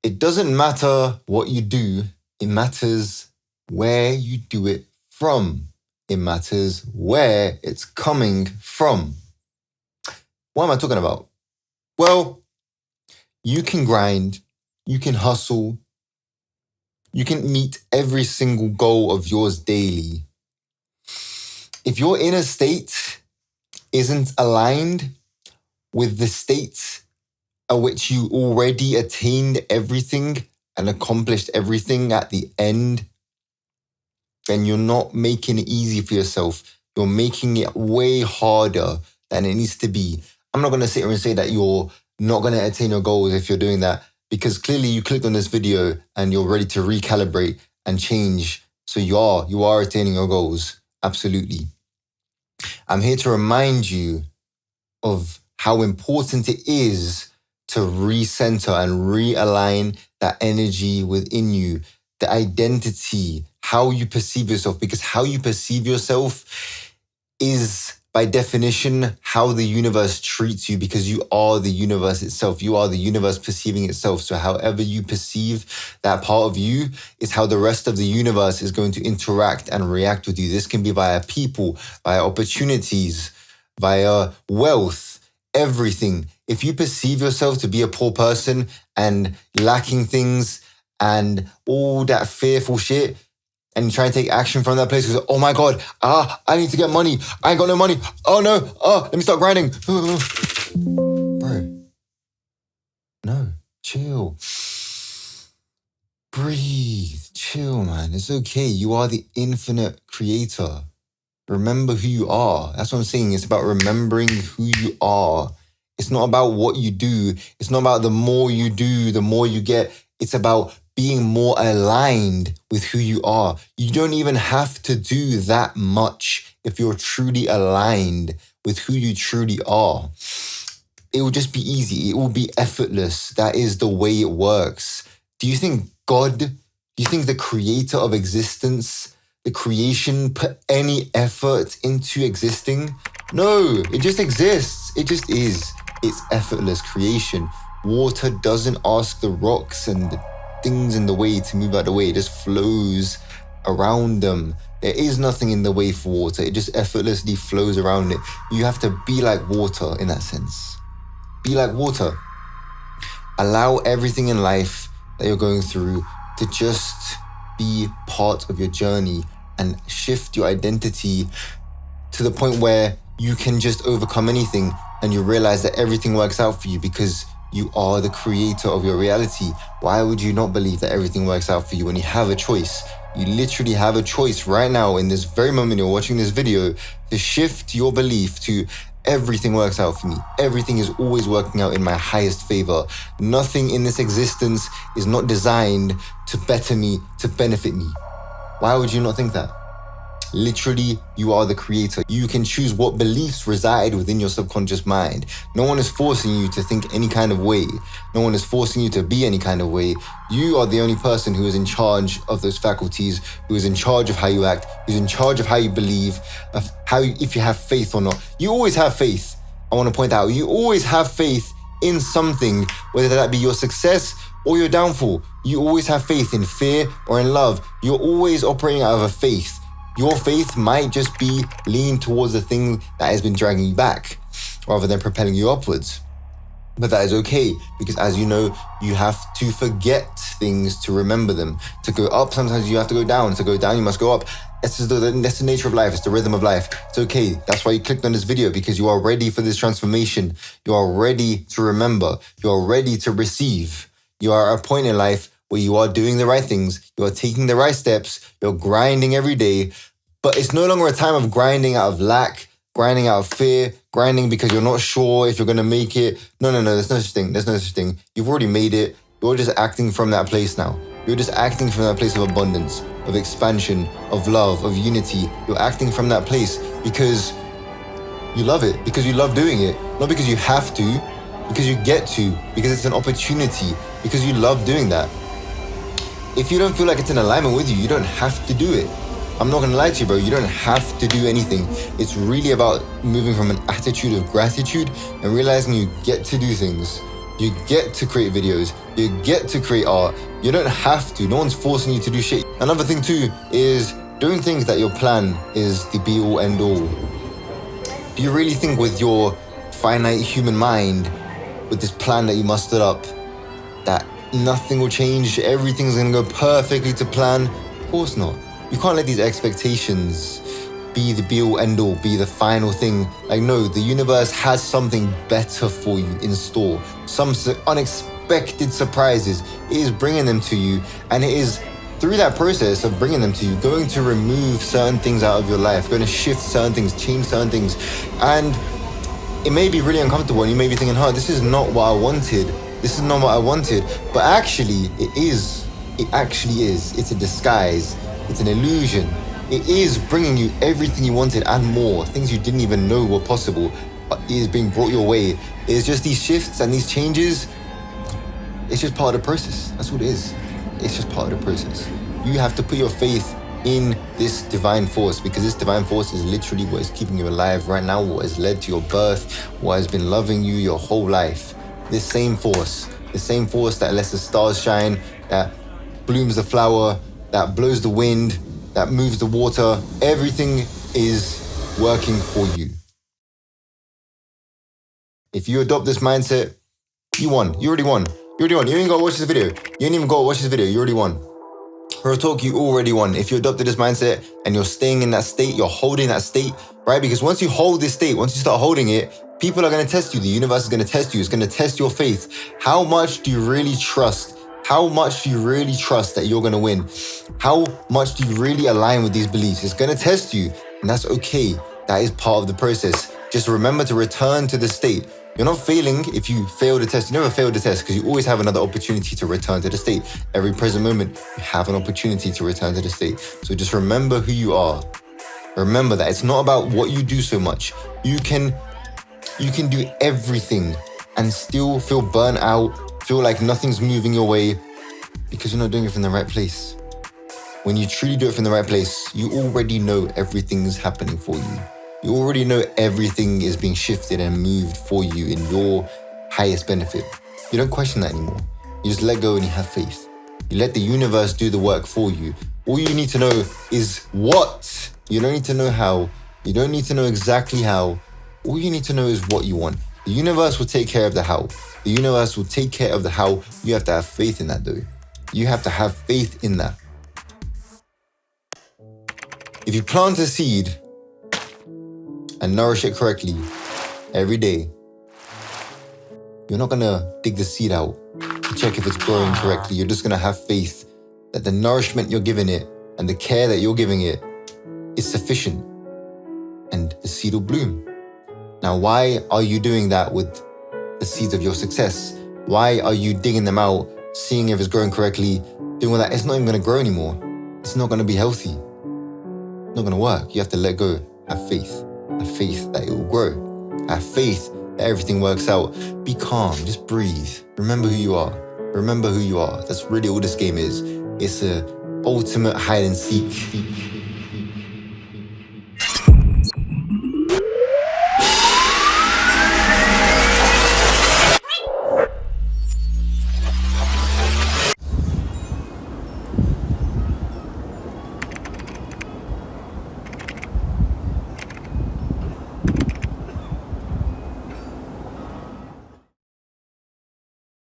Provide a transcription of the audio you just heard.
It doesn't matter what you do. It matters where you do it from. It matters where it's coming from. What am I talking about? Well, you can grind, you can hustle, you can meet every single goal of yours daily. If your inner state isn't aligned with the state at which you already attained everything and accomplished everything at the end, then you're not making it easy for yourself. You're making it way harder than it needs to be. I'm not going to sit here and say that you're not going to attain your goals if you're doing that, because clearly you clicked on this video and you're ready to recalibrate and change. So you are attaining your goals. Absolutely. I'm here to remind you of how important it is to recenter and realign that energy within you, the identity, how you perceive yourself, because how you perceive yourself is, by definition, how the universe treats you, because you are the universe itself. You are the universe perceiving itself. So however you perceive that part of you is how the rest of the universe is going to interact and react with you. This can be via people, via opportunities, via wealth, everything. If you perceive yourself to be a poor person and lacking things and all that fearful shit, and you try and take action from that place because, oh my God, I need to get money. I ain't got no money. Oh no, let me start grinding. Bro, no, chill. Breathe, chill, man. It's okay. You are the infinite creator. Remember who you are. That's what I'm saying. It's about remembering who you are. It's not about what you do. It's not about the more you do, the more you get. It's about being more aligned with who you are. You don't even have to do that much if you're truly aligned with who you truly are. It will just be easy. It will be effortless. That is the way it works. Do you think God, do you think the creator of existence, the creation, put any effort into existing? No, it just exists. It just is. It's effortless creation. Water doesn't ask the rocks and the things in the way to move out of the way. It just flows around them. There is nothing in the way for water. It just effortlessly flows around it. You have to be like water in that sense. Be like water. Allow everything in life that you're going through to just be part of your journey and shift your identity to the point where you can just overcome anything and you realize that everything works out for you because you are the creator of your reality. Why would you not believe that everything works out for you when you have a choice? You literally have a choice right now in this very moment you're watching this video to shift your belief to everything works out for me. Everything is always working out in my highest favor. Nothing in this existence is not designed to better me, to benefit me. Why would you not think that? Literally, you are the creator. You can choose what beliefs reside within your subconscious mind. No one is forcing you to think any kind of way. No one is forcing you to be any kind of way. You are the only person who is in charge of those faculties, who is in charge of how you act, who's in charge of how you believe, of how if you have faith or not. You always have faith. I want to point out, you always have faith in something, whether that be your success or your downfall. You always have faith in fear or in love. You're always operating out of a faith. Your faith might just be leaning towards the thing that has been dragging you back rather than propelling you upwards. But that is okay, because as you know, you have to forget things to remember them. To go up, sometimes you have to go down. To go down, you must go up. That's the nature of life. It's the rhythm of life. It's okay. That's why you clicked on this video, because you are ready for this transformation. You are ready to remember. You are ready to receive. You are at a point in life where you are doing the right things. You are taking the right steps. You're grinding every day. But it's no longer a time of grinding out of lack, grinding out of fear, grinding because you're not sure if you're going to make it. No, there's no such thing. There's no such thing. You've already made it. You're just acting from that place now. You're just acting from that place of abundance, of expansion, of love, of unity. You're acting from that place because you love it, because you love doing it. Not because you have to, because you get to, because it's an opportunity, because you love doing that. If you don't feel like it's in alignment with you, you don't have to do it. I'm not gonna lie to you, bro. You don't have to do anything. It's really about moving from an attitude of gratitude and realizing you get to do things. You get to create videos. You get to create art. You don't have to. No one's forcing you to do shit. Another thing too is doing things that your plan is the be all end all. Do you really think with your finite human mind, with this plan that you mustered up, that nothing will change, everything's gonna go perfectly to plan? Of course not. You can't let these expectations be the be all end all, be the final thing. Like, no, the universe has something better for you in store. Some unexpected surprises. It is bringing them to you, and it is through that process of bringing them to you, going to remove certain things out of your life, going to shift certain things, change certain things. And it may be really uncomfortable, and you may be thinking, this is not what I wanted. This is not what I wanted. But actually, it is. It actually is. It's a disguise. It's an illusion. It is bringing you everything you wanted and more, things you didn't even know were possible, but it is being brought your way. It's just these shifts and these changes. It's just part of the process. That's what it is. It's just part of the process. You have to put your faith in this divine force, because this divine force is literally what is keeping you alive right now, what has led to your birth, what has been loving you your whole life. This same force that lets the stars shine, that blooms the flower, that blows the wind, that moves the water, everything is working for you. If you adopt this mindset, you won. You already won. You already won. You ain't got to watch this video. You ain't even got to watch this video. You already won. Real talk, you already won. If you adopted this mindset and you're staying in that state, you're holding that state, right? Because once you hold this state, once you start holding it, people are going to test you. The universe is going to test you. It's going to test your faith. How much do you really trust? How much do you really trust that you're going to win? How much do you really align with these beliefs? It's going to test you, and that's okay. That is part of the process. Just remember to return to the state. You're not failing if you fail the test. You never fail the test, because you always have another opportunity to return to the state. Every present moment, you have an opportunity to return to the state. So just remember who you are. Remember that it's not about what you do so much. You can do everything and still feel burnt out, feel like nothing's moving your way, because you're not doing it from the right place. When you truly do it from the right place, you already know everything's happening for you. You already know everything is being shifted and moved for you in your highest benefit. You don't question that anymore. You just let go and you have faith. You let the universe do the work for you. All you need to know is what. You don't need to know how. You don't need to know exactly how. All you need to know is what you want. The universe will take care of the how. The universe will take care of the how. You have to have faith in that, though. You have to have faith in that. If you plant a seed and nourish it correctly every day, you're not gonna dig the seed out to check if it's growing correctly. You're just gonna have faith that the nourishment you're giving it and the care that you're giving it is sufficient, and the seed will bloom. Now, why are you doing that with the seeds of your success? Why are you digging them out, seeing if it's growing correctly, doing all that? It's not even gonna grow anymore. It's not gonna be healthy. It's not gonna work. You have to let go. Have faith. Have faith that it will grow. Have faith that everything works out. Be calm. Just breathe. Remember who you are. Remember who you are. That's really all this game is. It's a ultimate hide and seek.